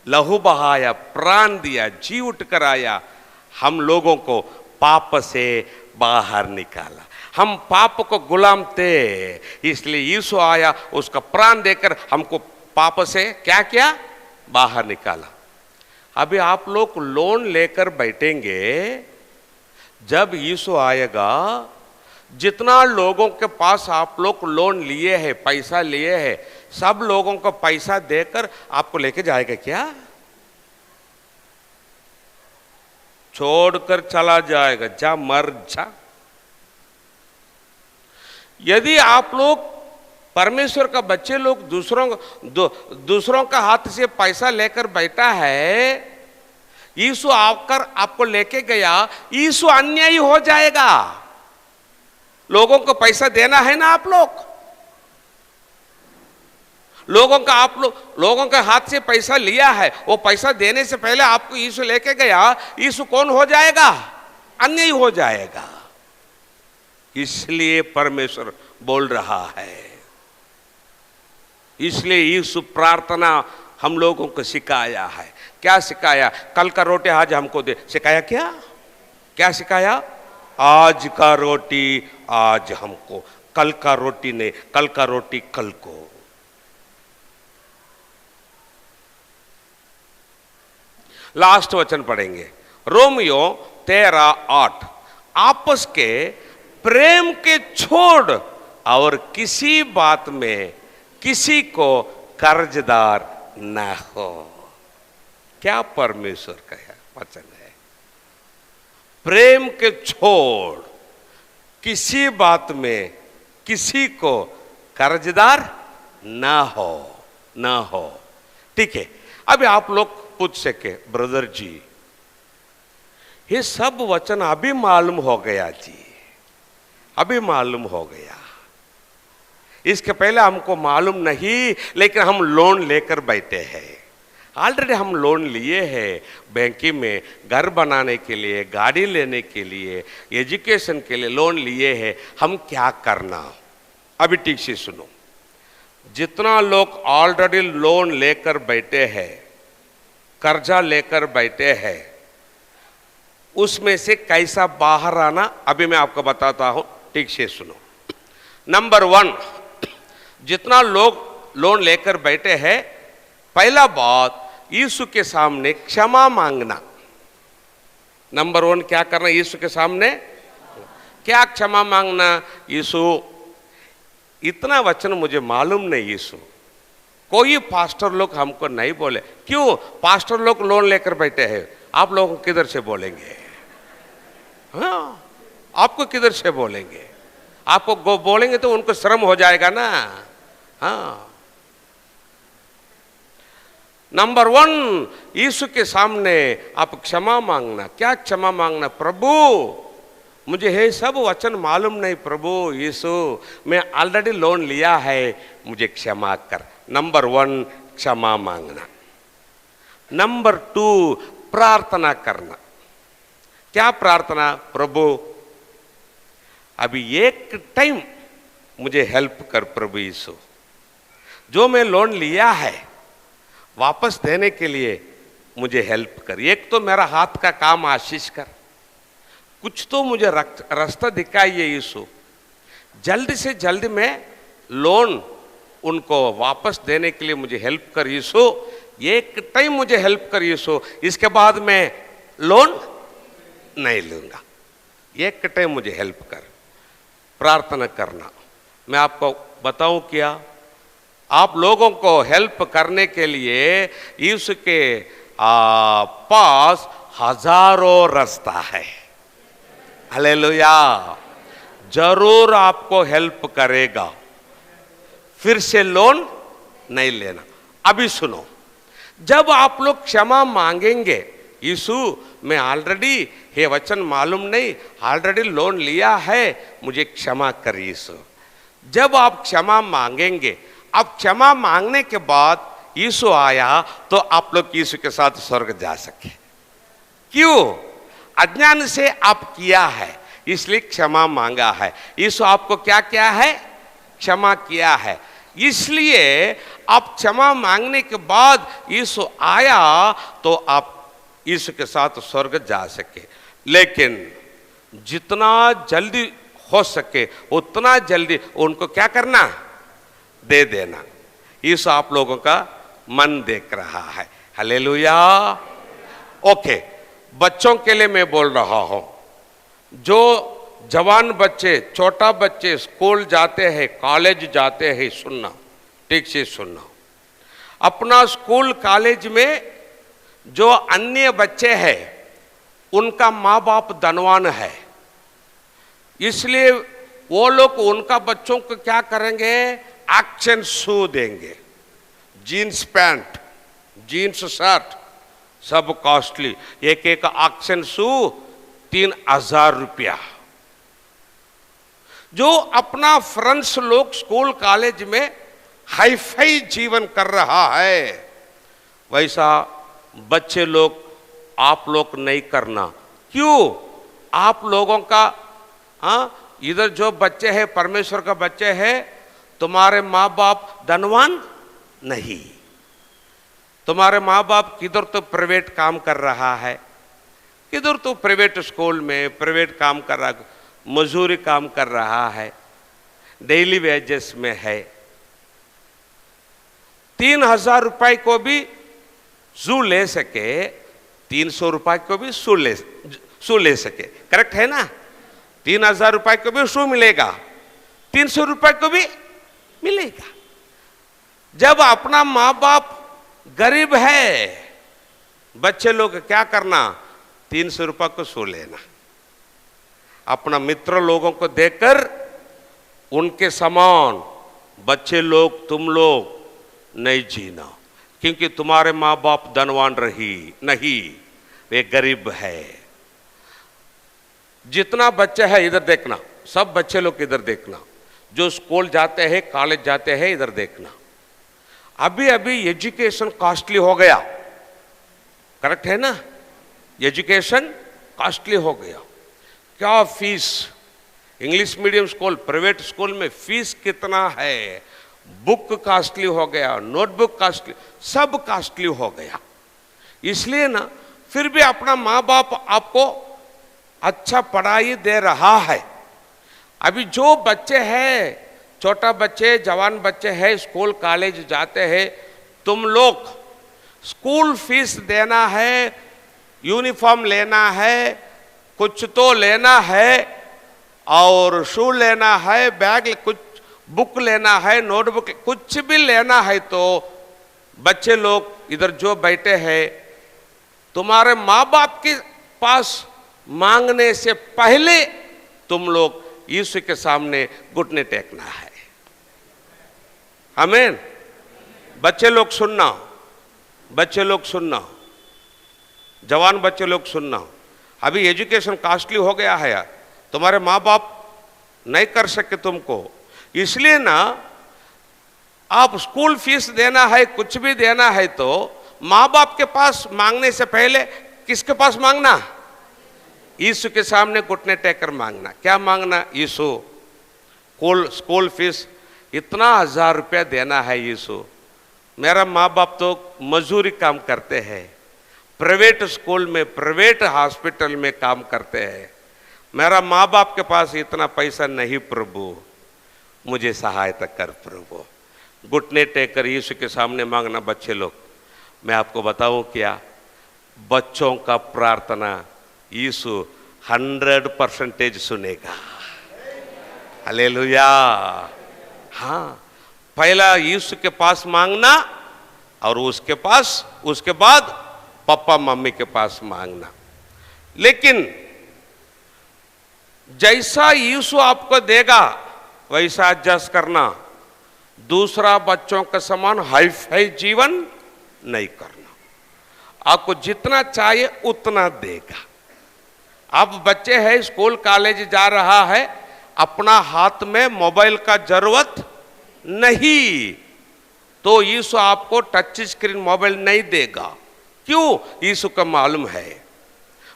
लहू बहाया, प्राण दिया, जी उठकर आया, हम लोगों को पाप से बाहर निकाला। हम पाप को गुलाम थे, इसलिए यीशु आया, उसका प्राण देकर हमको पाप से क्या किया? बाहर निकाला। अभी आप लोग लोन लेकर बैठेंगे, जब यीशु आएगा, जितना लोगों के पास आप लोग लोन लिए हैं, पैसा लिए हैं, सब लोगों को पैसा देकर आपको लेके जाएगा क्या? छोड़कर चला जाएगा, जा मर जा। यदि आप लोग परमेश्वर का बच्चे लोग दूसरों का हाथ से पैसा लेकर बैठा है, यीशु आकर आपको लेके गया, यीशु अन्यायी हो जाएगा। लोगों को पैसा देना है ना, आप लोगों के हाथ से पैसा लिया है, वो पैसा देने से पहले आपको यीशु लेके गया, यीशु कौन हो जाएगा? अन्यायी हो जाएगा। इसलिए परमेश्वर बोल रहा है, इसलिए यीशु प्रार्थना हम लोगों को सिखाया है। क्या सिखाया? कल का रोटी आज हमको दे। सिखाया क्या सिखाया? आज का रोटी आज हमको, कल का रोटी नहीं, कल का रोटी कल को। लास्ट वचन पढ़ेंगे, रोमियो 13:8। आपस के प्रेम के छोड़ और किसी बात में किसी को कर्जदार न हो। क्या परमेश्वर का वचन है? प्रेम के छोड़ किसी बात में किसी को कर्जदार ना हो। ठीक है, अभी आप लोग पूछ सके, ब्रदर जी ये सब वचन अभी मालूम हो गया जी, अभी मालूम हो गया, इसके पहले हमको मालूम नहीं, लेकिन हम लोन लेकर बैठे हैं। ऑलरेडी हम लोन लिए हैं बैंकिंग में, घर बनाने के लिए, गाड़ी लेने के लिए, एजुकेशन के लिए लोन लिए हैं। हम क्या करना? अभी ठीक से सुनो, जितना लोग ऑलरेडी लोन लेकर बैठे हैं, कर्जा लेकर बैठे हैं, उसमें से कैसा बाहर आना अभी मैं आपको बताता हूं, ठीक से सुनो। नंबर 1, जितना लोग लोन लेकर बैठे हैं, पहला बात यीशु के सामने क्षमा मांगना। नंबर 1 क्या करना? यीशु के सामने क्या क्षमा मांगना? यीशु इतना वचन मुझे मालूम नहीं, यीशु कोई पास्टर लोग हमको नहीं बोले। क्यों? पास्टर लोग लोन लेकर बैठे हैं, आप लोगों को किधर से बोलेंगे? हाँ, आपको किधर से बोलेंगे? आपको बोलेंगे तो उनको शर्म हो जाएगा ना। हाँ, नंबर 1 यीशु के सामने आप क्षमा मांगना। क्या क्षमा मांगना? प्रभु मुझे ये सब वचन मालूम नहीं, प्रभु यीशु मैं ऑलरेडी लोन लिया है, मुझे क्षमा कर। नंबर 1 क्षमा मांगना। नंबर 2 प्रार्थना करना। क्या प्रार्थना? प्रभु अभी एक टाइम मुझे हेल्प कर प्रभु यीशु, जो मैं लोन लिया है वापस देने के लिए मुझे हेल्प कर। एक तो मेरा हाथ का काम आशीष कर, कुछ तो मुझे रास्ता दिखाइए यीशु, जल्दी से जल्दी मैं लोन उनको वापस देने के लिए मुझे हेल्प कर यीशु, एक टाइम मुझे हेल्प कर यीशु, इसके बाद मैं लोन नहीं लूंगा, एक टाइम मुझे हेल्प कर। प्रार्थना करना। मैं आपको बताऊं क्या, आप लोगों को हेल्प करने के लिए यीशु के पास हजारों रास्ता है। हालेलुया। जरूर आपको हेल्प करेगा, फिर से लोन नहीं लेना। अभी सुनो, जब आप लोग क्षमा मांगेंगे, यीशु मैं ऑलरेडी, ये वचन मालूम नहीं, ऑलरेडी लोन लिया है, मुझे क्षमा कर यीशु। जब आप क्षमा मांगेंगे, अब क्षमा मांगने के बाद यीशु आया तो आप लोग यीशु के साथ स्वर्ग जा सके। क्यों? अज्ञान से आप किया है, इसलिए क्षमा मांगा है। यीशु आपको क्या किया है? क्षमा किया है। इसलिए आप क्षमा मांगने के बाद यीशु आया तो आप यीशु के साथ स्वर्ग जा सके। लेकिन जितना जल्दी हो सके उतना जल्दी उनको क्या करना? दे देना। यीशु आप लोगों का मन देख रहा है। हालेलुया। ओके, बच्चों के लिए मैं बोल रहा हूं, जो जवान बच्चे, छोटा बच्चे स्कूल जाते हैं, कॉलेज जाते हैं, सुनना, ठीक से सुनना। अपना स्कूल कॉलेज में जो अन्य बच्चे हैं उनका माँ बाप धनवान है, इसलिए वो लोग उनका बच्चों को क्या करेंगे? एक्शन शू देंगे, जीन्स पैंट, जीन्स शर्ट, सब कॉस्टली, एक एक एक्शन शू 3000 रुपया। जो अपना फ्रेंड्स लोग स्कूल कॉलेज में हाईफाई जीवन कर रहा है, वैसा बच्चे लोग आप लोग नहीं करना। क्यों? आप लोगों का इधर जो बच्चे हैं, परमेश्वर का बच्चे हैं, तुम्हारे माँ बाप धनवान नहीं। तुम्हारे माँ बाप किधर तो प्राइवेट काम कर रहा है, किधर तो प्राइवेट स्कूल में प्राइवेट काम कर रहा है, मजूरी काम कर रहा है, डेली वेजेस में है। 3000 रुपए को भी जू ले सके, 300 रुपए को भी सू ले सके, करेक्ट है ना? 3000 रुपए को भी शू मिलेगा, 300 रुपए को भी मिलेगा। जब अपना माँ बाप गरीब है, बच्चे लोग क्या करना? 300 रुपए को शू लेना। अपना मित्र लोगों को देखकर उनके समान बच्चे लोग, तुम लोग नहीं जीना, क्योंकि तुम्हारे माँ बाप धनवान नहीं, वे गरीब है। जितना बच्चे है इधर देखना, सब बच्चे लोग इधर देखना, जो स्कूल जाते हैं, कॉलेज जाते हैं, इधर देखना। अभी अभी एजुकेशन कॉस्टली हो गया, करेक्ट है ना? एजुकेशन कॉस्टली हो गया। क्या fees, English medium school, private school में फीस कितना है? बुक कॉस्टली हो गया, नोटबुक कॉस्टली, सब कॉस्टली हो गया। इसलिए ना, फिर भी अपना माँ बाप आपको अच्छा पढ़ाई दे रहा है। अभी जो बच्चे हैं, छोटा बच्चे, जवान बच्चे हैं, स्कूल कॉलेज जाते हैं, तुम लोग स्कूल फीस देना है, यूनिफॉर्म लेना है, कुछ तो लेना है, और शू लेना है, बैग, कुछ बुक लेना है, नोटबुक, कुछ भी लेना है। तो बच्चे लोग इधर जो बैठे हैं, तुम्हारे माँ बाप के पास मांगने से पहले तुम लोग यीशु के सामने घुटने टेकना है। आमीन। बच्चे लोग सुनना, बच्चे लोग सुनना, जवान बच्चे लोग सुनना। अभी एजुकेशन कॉस्टली हो गया है यार, तुम्हारे माँ बाप नहीं कर सके तुमको, इसलिए ना आप स्कूल फीस देना है, कुछ भी देना है, तो माँ बाप के पास मांगने से पहले किसके पास मांगना? यीशु के सामने घुटने टेकर मांगना। क्या मांगना? यीशु स्कूल फीस इतना 1000 रुपया देना है यीशु। मेरा माँ बाप तो मजदूरी काम करते हैं, प्राइवेट स्कूल में, प्राइवेट हॉस्पिटल में काम करते हैं। मेरा माँ बाप के पास इतना पैसा नहीं प्रभु, मुझे सहायता कर प्रभु। घुटने टेकर यीशु के सामने मांगना। बच्चे लोग, मैं आपको बताऊं क्या, बच्चों का प्रार्थना यीशु 100% सुनेगा। हालेलुया। हाँ, पहला यीशु के पास मांगना और उसके बाद पापा मम्मी के पास मांगना। लेकिन जैसा यीशु आपको देगा वैसा एडजस्ट करना। दूसरा बच्चों के समान हाई फाई जीवन नहीं करना। आपको जितना चाहिए उतना देगा। अब बच्चे हैं, स्कूल कॉलेज जा रहा है, अपना हाथ में मोबाइल का जरूरत नहीं, तो यीशु आपको टच स्क्रीन मोबाइल नहीं देगा। क्यों? यीशु को मालूम है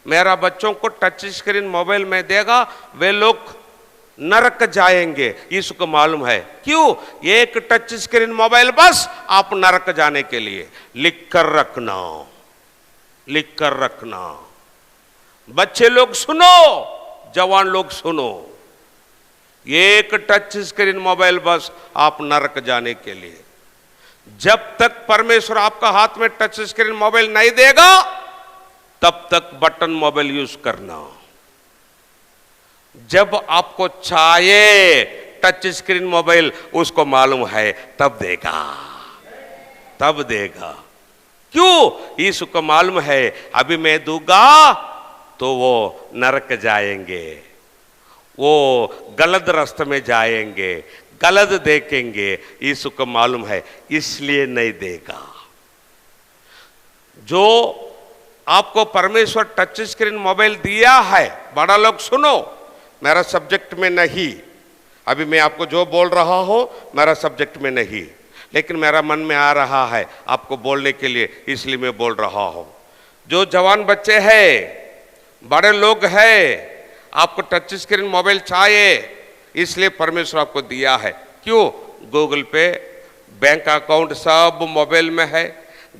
मेरा बच्चों को टच स्क्रीन मोबाइल में देगा, वे लोग नरक जाएंगे। यीशु को मालूम है। क्यों? एक टच स्क्रीन मोबाइल बस आप नरक जाने के लिए। लिख कर रखना, लिख कर रखना। बच्चे लोग सुनो, जवान लोग सुनो, एक टच स्क्रीन मोबाइल बस आप नरक जाने के लिए। जब तक परमेश्वर आपका हाथ में टच स्क्रीन मोबाइल नहीं देगा तब तक बटन मोबाइल यूज करना। जब आपको चाहिए टच स्क्रीन मोबाइल, उसको मालूम है, तब देगा, तब देगा। क्यों? यीशु को मालूम है अभी मैं दूंगा तो वो नरक जाएंगे, वो गलत रास्ते में जाएंगे, गलत देखेंगे। यीशु को मालूम है, इसलिए नहीं देगा। जो आपको परमेश्वर टच स्क्रीन मोबाइल दिया है, बड़ा लोग सुनो, मेरा सब्जेक्ट में नहीं, अभी मैं आपको जो बोल रहा हूं मेरा सब्जेक्ट में नहीं, लेकिन मेरा मन में आ रहा है आपको बोलने के लिए, इसलिए मैं बोल रहा हूं। जो जवान बच्चे हैं, बड़े लोग हैं, आपको टच स्क्रीन मोबाइल चाहिए, इसलिए परमेश्वर आपको दिया है। क्यों? गूगल पे, बैंक अकाउंट सब मोबाइल में है,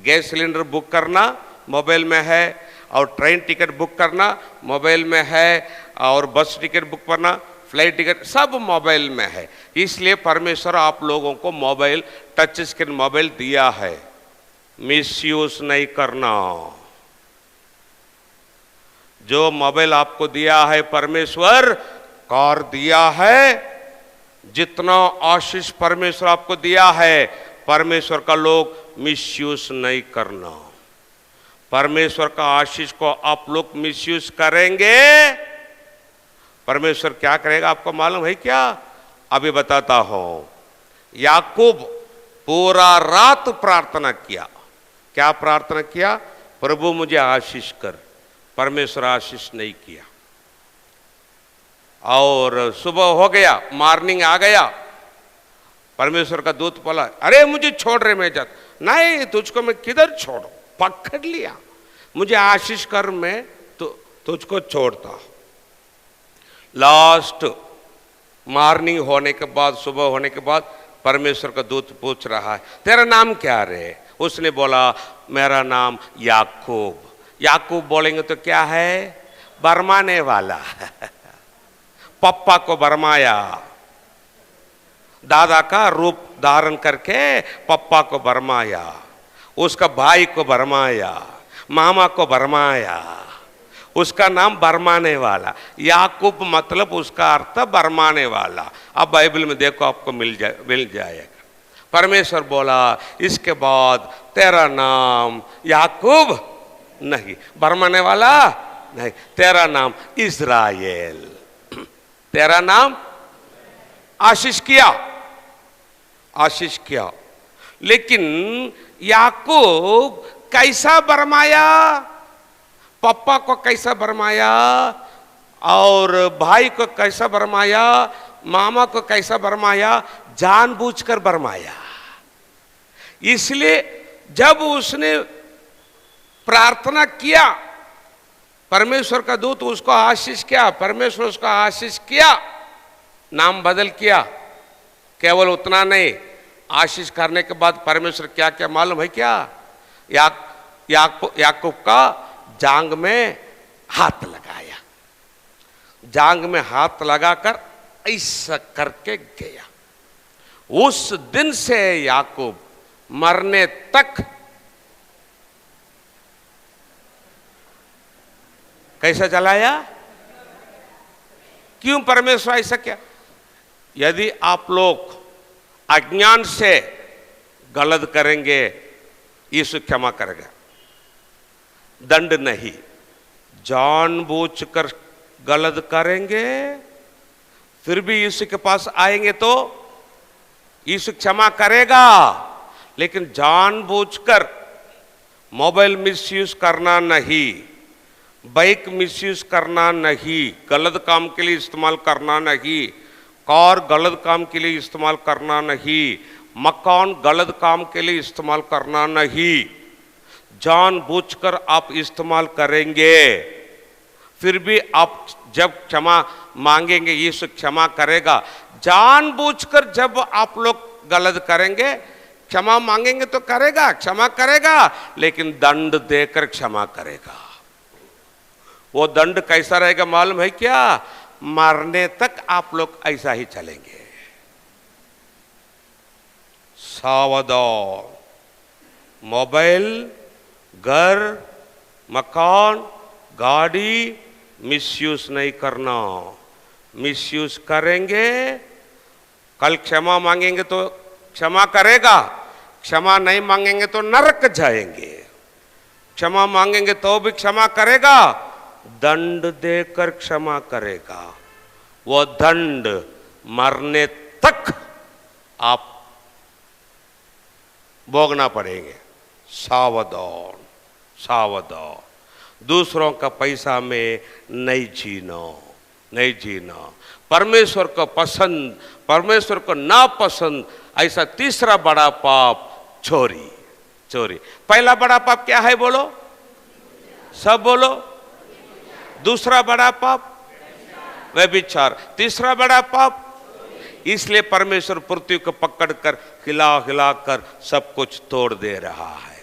गैस सिलेंडर बुक करना मोबाइल में है, और ट्रेन टिकट बुक करना मोबाइल में है, और बस टिकट बुक करना, फ्लाइट टिकट सब मोबाइल में है। इसलिए परमेश्वर आप लोगों को मोबाइल, टच स्क्रीन मोबाइल दिया है। मिसयूज नहीं करना। जो मोबाइल आपको दिया है परमेश्वर, कार दिया है, जितना आशीष परमेश्वर आपको दिया है, परमेश्वर का लोग मिसयूज नहीं करना। परमेश्वर का आशीष को आप लोग मिसयूज करेंगे, परमेश्वर क्या करेगा आपको मालूम है क्या? अभी बताता हूं। याकूब पूरा रात प्रार्थना किया। क्या प्रार्थना किया? प्रभु मुझे आशीष कर। परमेश्वर आशीष नहीं किया। और सुबह हो गया, मॉर्निंग आ गया, परमेश्वर का दूत बोला, अरे मुझे छोड़ रहे, मैं जाता नहीं, तुझको मैं किधर छोड़ू, पकड़ लिया, मुझे आशीष कर, मैं तो तुझको छोड़ता। लास्ट मॉर्निंग होने के बाद, सुबह होने के बाद परमेश्वर का दूत पूछ रहा है, तेरा नाम क्या रे? उसने बोला, मेरा नाम याकूब। याकूब बोलेंगे तो क्या है? बरमाने वाला। पप्पा को बरमाया, दादा का रूप धारण करके पप्पा को बरमाया, उसका भाई को बरमाया, मामा को बरमाया, उसका नाम बरमाने वाला। याकूब मतलब उसका अर्थ बरमाने वाला। अब बाइबल में देखो, आपको मिल जाएगा। परमेश्वर बोला, इसके बाद तेरा नाम याकूब नहीं, बरमाने वाला नहीं, तेरा नाम इस्राएल, तेरा नाम आशीष किया, आशीष किया। लेकिन याकूब कैसा बरमाया? पप्पा को कैसा बरमाया, और भाई को कैसा बरमाया, मामा को कैसा बरमाया? जानबूझकर बरमाया। इसलिए जब उसने प्रार्थना किया, परमेश्वर का दूत उसको आशीष किया, परमेश्वर उसको आशीष किया, नाम बदल किया। केवल उतना नहीं, आशीष करने के बाद परमेश्वर क्या क्या मालूम है क्या? याकूब का जांग में हाथ लगाया, जांग में हाथ लगाकर ऐसा करके गया। उस दिन से याकूब मरने तक कैसा चलाया? क्यों परमेश्वर ऐसा किया? यदि आप लोग अज्ञान से गलत करेंगे, यीशु क्षमा करेगा, दंड नहीं। जानबूझकर गलत करेंगे फिर भी यीशु के पास आएंगे तो यीशु क्षमा करेगा। लेकिन जानबूझकर मोबाइल मिसयूज करना नहीं, बाइक मिसयूज करना नहीं, गलत काम के लिए इस्तेमाल करना नहीं, कार गलत काम के लिए इस्तेमाल करना नहीं, मकान गलत काम के लिए इस्तेमाल करना नहीं। जानबूझकर आप इस्तेमाल करेंगे फिर भी आप जब क्षमा मांगेंगे यीशु क्षमा करेगा। जानबूझकर जब आप लोग गलत करेंगे, क्षमा मांगेंगे तो करेगा, क्षमा करेगा, लेकिन दंड देकर क्षमा करेगा। वो दंड कैसा रहेगा मालूम है क्या? मरने तक आप लोग ऐसा ही चलेंगे। सावधान, मोबाइल, घर, मकान, गाड़ी मिसयूज नहीं करना। मिसयूज करेंगे, कल क्षमा मांगेंगे तो क्षमा करेगा, क्षमा नहीं मांगेंगे तो नरक जाएंगे। क्षमा मांगेंगे तो भी क्षमा करेगा, दंड देकर क्षमा करेगा। वो दंड मरने तक आप भोगना पड़ेंगे। सावधान, सावधान, दूसरों का पैसा में नहीं जीना, नहीं जीना। परमेश्वर को पसंद, परमेश्वर को नापसंद, ऐसा तीसरा बड़ा पाप चोरी। चोरी। पहला बड़ा पाप क्या है बोलो? सब बोलो। दूसरा बड़ा पाप व्यभिचार। तीसरा बड़ा पाप, इसलिए परमेश्वर पृथ्वी को पकड़कर हिला हिला कर सब कुछ तोड़ दे रहा है।